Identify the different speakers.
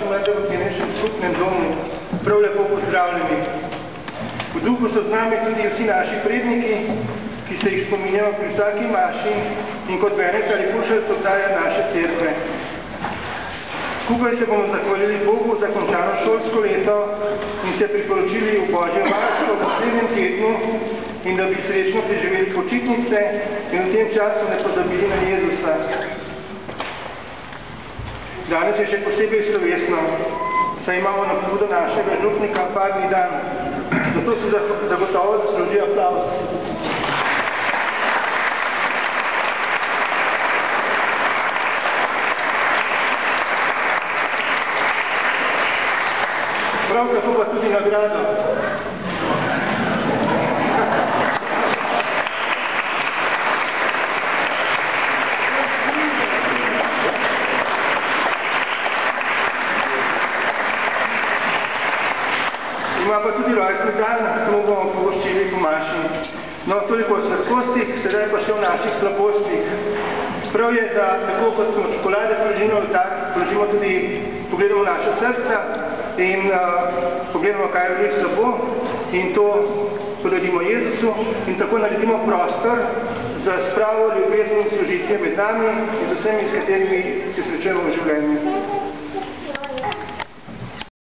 Speaker 1: vašem najdragocenejšem skupnem domu prav lepo pozdravljeni. V duhu so z nami tudi vsi naši predniki, ki se jih spominjamo pri vsaki maši in kot venek ali pošelc oddaja naše cerkve. Skupaj se bomo zahvalili Bogu za končano šolsko leto in se priporočili v Božjem varstvu v naslednjem tednu in da bi srečno preživeli počitnice in v tem času ne pozabili na Jezusa. Danes je še posebej slovesno, saj imamo na pobudo našega župnika parni dan. Zato se zagotovo zasluži aplavz. Prav tako pa tudi nagrado. Ima pa tudi rojstni dan, ko bomo pogoščili po maši. No, toliko o sladkostih, sedaj pa še o naših slabostih. Prav je, da tako kot smo čokolade položimo tudi, pogledamo naše srca in pogledamo, kaj je vlik slabo in to podarimo Jezusu in tako naredimo prostor za spravo, ljubezen in služitve med nami in z vsemi, s katerimi se srečujemo v življenju.